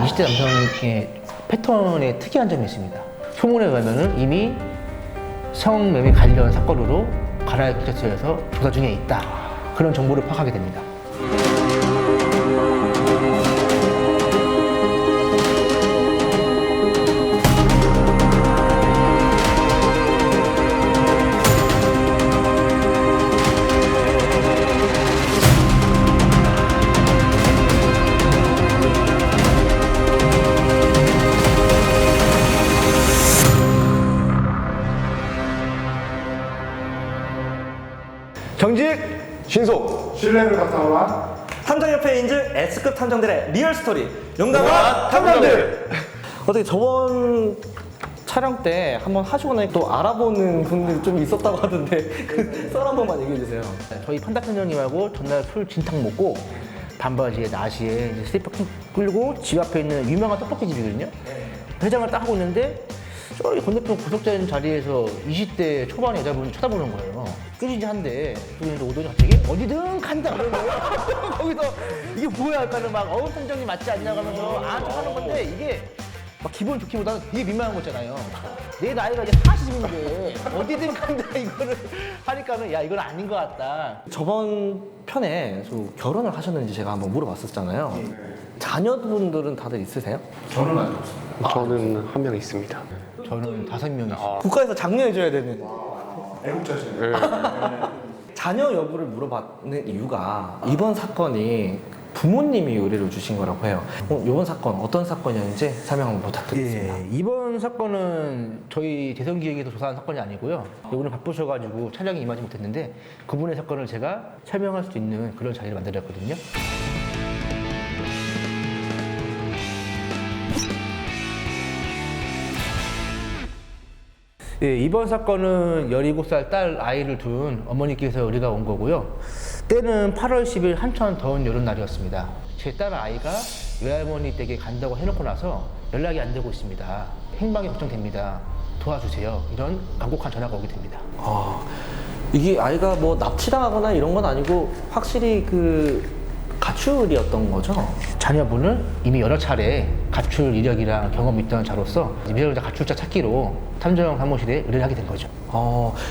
20대 남성의 패턴에 특이한 점이 있습니다. 소문에 의하면 이미 성매매 관련 사건으로 가라앉 경찰서에서 조사 중에 있다. 그런 정보를 파악하게 됩니다. 정직, 신속, 신뢰를 바탕으로 탐정협회 인증 S급 탐정들의 리얼 스토리 용감한 탐정들. 어떻게 저번 촬영 때 한번 하시고 나니 또 알아보는 분들이 좀 있었다고 하던데 그 썰 한 번만 얘기해 주세요. 저희 판다 선생님하고 전날 술 진탕 먹고 반바지에 나시에 이제 슬리퍼 끌고 집 앞에 있는 유명한 떡볶이 집이거든요. 회장을 딱 하고 있는데 저기 건너편 구석자인 자리에서 20대 초반의 여자분이 쳐다보는 거예요. 끄지한데 그분이 오더니 갑자기 어디든 간다 그러는 거예요. 거기서 이게 뭐야 할까는 막 통장님 맞지 않냐고 하면서 아는 척하는 건데 이게 막 기분 좋기보다는 되게 민망한 거잖아요. 내 나이가 이제 40인데 어디든 간다 이거를 하니까는 야 이건 아닌 것 같다. 저번 편에 결혼을 하셨는지 제가 한번 물어봤었잖아요. 자녀분들은 다들 있으세요? 저는 아직 없습니다. 저는 한 명 있습니다. 저는 5명이 있어요. 국가에서 장려해줘야 되는. 애국자시네요. 자녀 여부를 물어봤는 이유가 이번 사건이 부모님이 의뢰를 주신 거라고 해요. 이번 사건 어떤 사건이었는지 설명 한번 부탁드리겠습니다. 예, 이번 사건은 저희 대선기획에서 조사한 사건이 아니고요. 오늘 바쁘셔가지고 촬영에 임하지 못했는데 그분의 사건을 제가 설명할 수 있는 그런 자리를 만들었거든요. 예, 이번 사건은 17살 딸 아이를 둔 어머니께서 의뢰가 온 거고요. 때는 8월 10일 한참 더운 여름날이었습니다. 제 딸 아이가 외할머니 댁에 간다고 해놓고 나서 연락이 안 되고 있습니다. 행방이 걱정됩니다. 도와주세요. 이런 간곡한 전화가 오게 됩니다. 이게 아이가 뭐 납치당하거나 이런 건 아니고 확실히 그 가출이었던 거죠? 자녀분을 이미 여러 차례 가출 이력이랑 경험이 있던 자로서 미성년자 가출자 찾기로 탐정 사무실에 의뢰를 하게 된 거죠.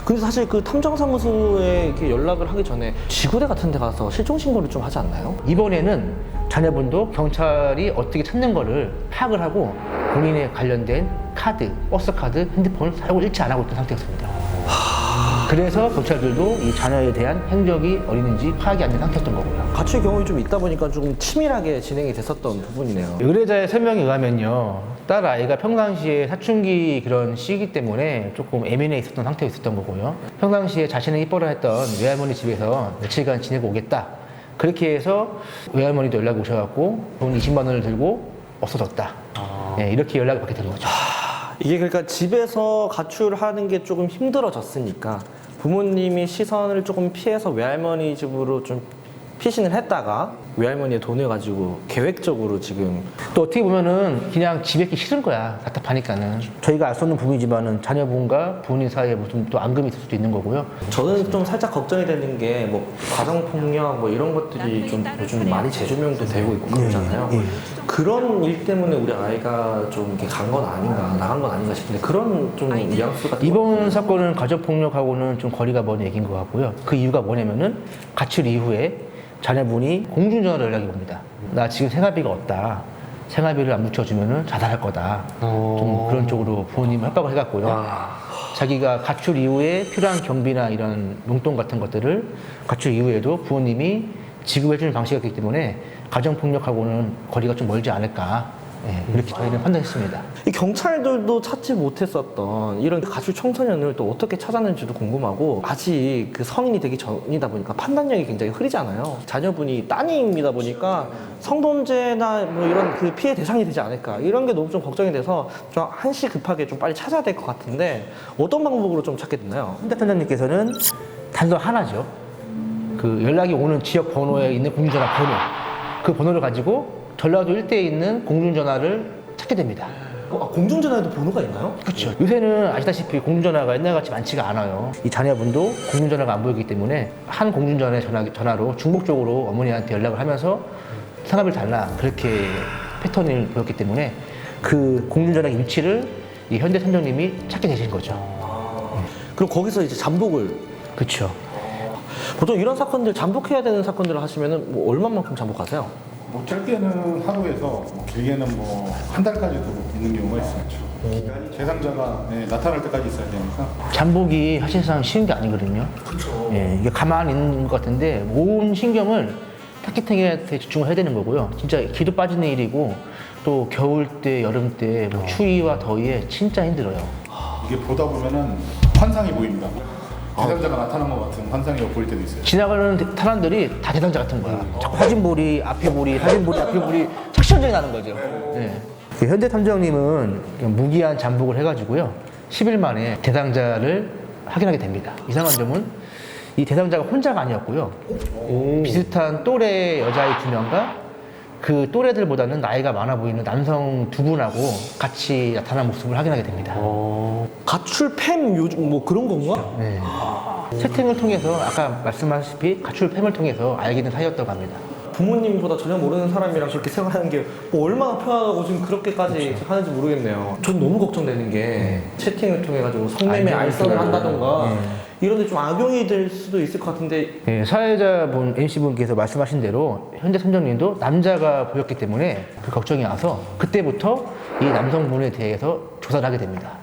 근데 사실 그 탐정사무소에 이렇게 연락을 하기 전에 지구대 같은 데 가서 실종신고를 좀 하지 않나요? 이번에는 자녀분도 경찰이 어떻게 찾는 거를 파악을 하고 본인에 관련된 카드, 버스카드, 핸드폰을 사용을 일치 안 하고 있던 상태였습니다. 그래서 경찰들도 이 자녀에 대한 행적이 어디는지 파악이 안 된 상태였던 거고요. 가출 경험이 좀 있다 보니까 좀 치밀하게 진행이 됐었던 부분이네요. 의뢰자의 설명에 의하면요, 딸 아이가 평상시에 사춘기 그런 시기 때문에 조금 애면에 있었던 상태에 있었던 거고요. 평상시에 자신을 이뻐라 했던 외할머니 집에서 며칠간 지내고 오겠다. 그렇게 해서 외할머니도 연락이 오셔갖고 돈 20만 원을 들고 없어졌다. 네, 이렇게 연락을 받게 된 거죠. 이게 그러니까 집에서 가출하는 게 조금 힘들어졌으니까 부모님이 시선을 조금 피해서 외할머니 집으로 좀 피신을 했다가 외할머니의 돈을 가지고 계획적으로 지금 또 어떻게 보면은 그냥 집에 있기 싫은 거야. 답답하니까는. 저희가 알 수 없는 부분이지만은 자녀분과 부모님 사이에 무슨 또 앙금이 있을 수도 있는 거고요. 저는 좀 살짝 걱정이 되는 게 뭐 가정폭력 뭐 이런 것들이 좀 요즘 많이 재조명도 되고 있고 그러잖아요. 그런 일 때문에 우리 아이가 좀 이렇게 간 건 아닌가, 나간 건 아닌가 싶은데 그런 좀 뉘앙스가 이번 사건은 가족폭력하고는 좀 거리가 먼 얘기인 것 같고요. 그 이유가 뭐냐면은 가출 이후에 자녀분이 공중전화로 연락이 옵니다. 나 지금 생활비가 없다. 생활비를 안 붙여주면은 자살할 거다. 좀 그런 쪽으로 부모님 협박을 해갖고요. 자기가 가출 이후에 필요한 경비나 이런 용돈 같은 것들을 가출 이후에도 부모님이 지급해주는 방식이기 때문에 가정폭력하고는 거리가 좀 멀지 않을까. 네, 이렇게 저희는 판단했습니다. 이 경찰들도 찾지 못했었던 이런 가출 청소년을 또 어떻게 찾았는지도 궁금하고 아직 그 성인이 되기 전이다 보니까 판단력이 굉장히 흐리잖아요. 자녀분이 따님이다 보니까 성범죄나 뭐 이런 그 피해 대상이 되지 않을까 이런 게 너무 좀 걱정이 돼서 좀 한시 급하게 좀 빨리 찾아야 될 것 같은데 어떤 방법으로 좀 찾게 됐나요? 홍대 선장님께서는 단서 하나죠. 그 연락이 오는 지역 번호에 있는 공중전화 번호. 그 번호를 가지고 전라도 일대에 있는 공중전화를 찾게 됩니다. 공중전화에도 번호가 있나요? 그렇죠. 요새는 아시다시피 공중전화가 옛날같이 많지가 않아요. 이 자녀분도 공중전화가 안 보이기 때문에 한 공중전화 전화로 중복적으로 어머니한테 연락을 하면서 성함을 달라 그렇게 패턴을 보였기 때문에 그 공중전화 위치를 이 현대산정님이 찾게 되신 거죠. 그럼 거기서 이제 잠복을 그렇죠. 보통 이런 사건들 잠복해야 되는 사건들을 하시면은 뭐 얼마만큼 잠복하세요? 뭐 짧게는 하루에서 뭐 길게는 뭐 한 달까지도 있는 경우가 있어요. 대상자가 나타날 때까지 있어야 되니까. 잠복이 사실상 쉬운 게 아니거든요. 그렇죠. 예, 이게 가만히 있는 것 같은데 온 신경을 타겟팅한테 집중을 해야 되는 거고요. 진짜 기도 빠지는 일이고 또 겨울 때, 여름 때 뭐 추위와 더위에 진짜 힘들어요. 이게 보다 보면은 환상이 보입니다. 대상자가 나타난 것 같은 환상이 보일 때도 있어요. 지나가는 사람들이 다 대상자 같은 거야. 자꾸 사진볼이, 앞에볼이, 사진볼이, 앞에볼이 착시현정이 나는 거죠. 네. 그 현대탐정님은 무기한 잠복을 해가지고요. 10일 만에 대상자를 확인하게 됩니다. 이상한 점은 이 대상자가 혼자가 아니었고요. 비슷한 또래 여자아이 2명과 그 또래들보다는 나이가 많아 보이는 남성 2분하고 같이 나타난 모습을 확인하게 됩니다. 가출팸 요즘 뭐 그런 건가? 네. 채팅을 통해서 아까 말씀하셨다시피 가출팸을 통해서 알게 된 사이였다고 합니다. 부모님보다 전혀 모르는 사람이랑 그렇게 생활하는 게 뭐 얼마나 편하고 지금 그렇게까지 하는지 모르겠네요. 전 너무 걱정되는 게 채팅을 통해 가지고 성매매 알선을 한다던가 이런 데 좀 악용이 될 수도 있을 것 같은데. 네, 사회자분 MC분께서 말씀하신 대로 현대선정님도 남자가 보였기 때문에 그 걱정이 와서 그때부터 이 남성분에 대해서 조사를 하게 됩니다.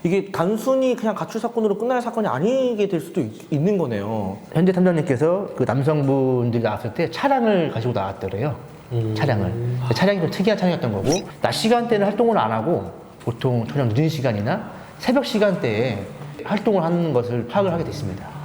이게 단순히 그냥 가출 사건으로 끝날 사건이 아니게 될 수도 있는 거네요. 현대 탐정님께서 그 남성분들이 나왔을 때 차량을 가지고 나왔더래요. 차량이 좀 특이한 차량이었던 거고 낮 시간대는 활동을 안 하고 보통 저녁 늦은 시간이나 새벽 시간대에 활동을 하는 것을 파악을 하게 됐습니다.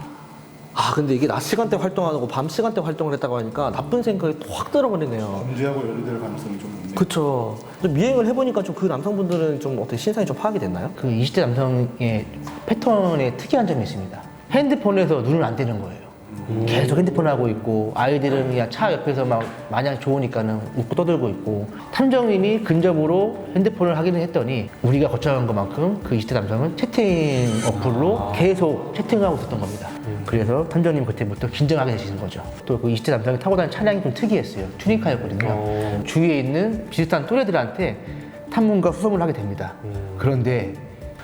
근데 이게 낮 시간대 활동 안 하고 밤 시간대 활동을 했다고 하니까 나쁜 생각이 확 들어버리네요. 범죄하고 연루될 가능성이 좀 있네요. 그쵸. 미행을 해보니까 좀 그 남성분들은 좀 어떻게 신상이 좀 파악이 됐나요? 그 20대 남성의 패턴에 특이한 점이 있습니다. 핸드폰에서 눈을 안 떼는 거예요. 계속 핸드폰 하고 있고 아이들은 그냥 차 옆에서 막 마냥 좋으니까는 웃고 떠들고 있고 탐정님이 근접으로 핸드폰을 확인을 했더니 우리가 걱정한 것만큼 그 20대 남성은 채팅 어플로 계속 채팅을 하고 있었던 겁니다. 그래서 탐정님 그때부터 긴장하게 되시는 거죠. 또 그 20대 남성이 타고 다니는 차량이 좀 특이했어요. 튜닝카였거든요. 주위에 있는 비슷한 또래들한테 탐문과 수소문을 하게 됩니다. 그런데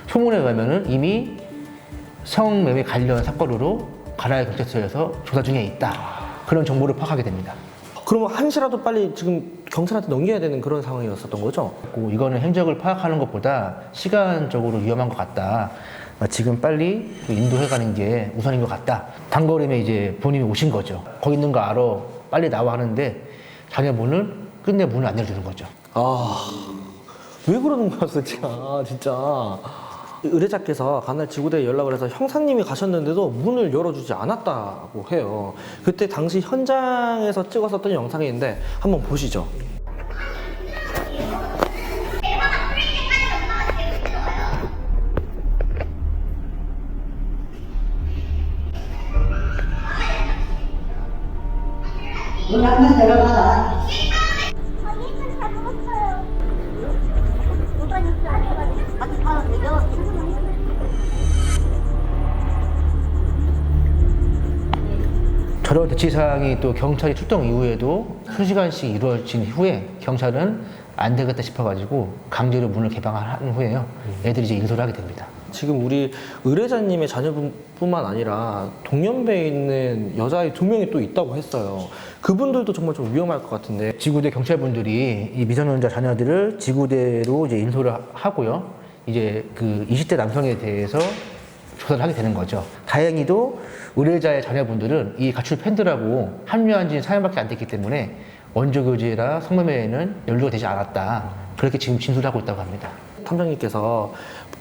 소문에 의하면은 이미 성매매 관련 사건으로 가나의 경찰서에서 조사 중에 있다. 그런 정보를 파악하게 됩니다. 그러면 한시라도 빨리 지금 경찰한테 넘겨야 되는 그런 상황이었었던 거죠? 이거는 행적을 파악하는 것보다 시간적으로 위험한 것 같다. 지금 빨리 인도해가는 게 우선인 것 같다. 단거리에 이제 본인이 오신 거죠. 거기 있는 거 알아. 빨리 나와 하는데 자녀분은 끝내 문을 안 열어주는 거죠. 왜 그러는 거였을까, 진짜. 의뢰자께서 가날 지구대에 연락을 해서 형사님이 가셨는데도 문을 열어주지 않았다고 해요. 그때 당시 현장에서 찍었었던 영상인데 한번 보시죠. 문 한번 열어봐라. 저희는 다 먹었어요. 누가 있어요? 아직 다 늦어. 저런 대치사항이 또 경찰이 출동 이후에도 수시간씩 이루어진 후에 경찰은 안 되겠다 싶어가지고 강제로 문을 개방한 후에요. 애들이 이제 인솔을 하게 됩니다. 지금 우리 의뢰자님의 자녀분뿐만 아니라 동년배에 있는 여자아이 2명이 또 있다고 했어요. 그분들도 정말 좀 위험할 것 같은데. 지구대 경찰분들이 이 미성년자 자녀들을 지구대로 이제 인솔을 하고요. 이제 그 20대 남성에 대해서 조사를 하게 되는 거죠. 다행히도 의뢰자의 자녀분들은 이 가출 팬들하고 합류한 지 4년밖에 안 됐기 때문에 원조 교제라 성매매에는 연루가 되지 않았다. 그렇게 지금 진술하고 있다고 합니다. 탐정님께서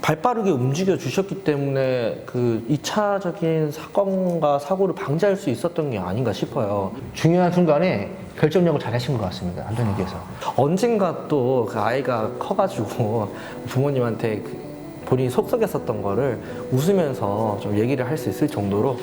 발빠르게 움직여 주셨기 때문에 그 2차적인 사건과 사고를 방지할 수 있었던 게 아닌가 싶어요. 중요한 순간에 결정력을 잘 하신 것 같습니다. 탐정님께서. 언젠가 또 그 아이가 커가지고 부모님한테 본인이 속썩였었던 거를 웃으면서 좀 얘기를 할 수 있을 정도로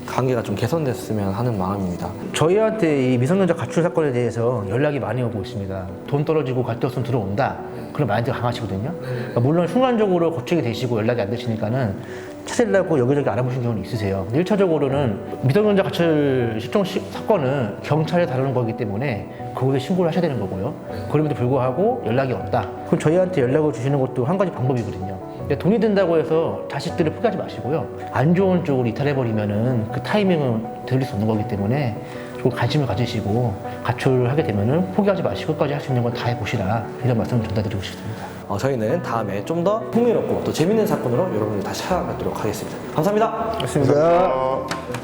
관계가 좀 개선됐으면 하는 마음입니다. 저희한테 이 미성년자 가출 사건에 대해서 연락이 많이 오고 있습니다. 돈 떨어지고 갈데없으면 들어온다. 그런 마인드가 강하시거든요. 그러니까 물론 순간적으로 걱정이 되시고 연락이 안 되시니까는 찾으려고 여기저기 알아보신 경우는 있으세요. 1차적으로는 미성년자 가출 실종 사건은 경찰에 다루는 거기 때문에 거기에 신고를 하셔야 되는 거고요. 그럼에도 불구하고 연락이 없다. 그럼 저희한테 연락을 주시는 것도 한 가지 방법이거든요. 근데 돈이 든다고 해서 자식들을 포기하지 마시고요. 안 좋은 쪽으로 이탈해버리면은 그 타이밍은 되돌릴 수 없는 거기 때문에 조금 관심을 가지시고 가출을 하게 되면은 포기하지 마시고 끝까지 할 수 있는 건 다 해보시라. 이런 말씀을 전달드리고 싶습니다. 저희는 다음에 좀 더 흥미롭고 또 재밌는 사건으로 여러분들 다시 찾아뵙도록 하겠습니다. 감사합니다. 고맙습니다.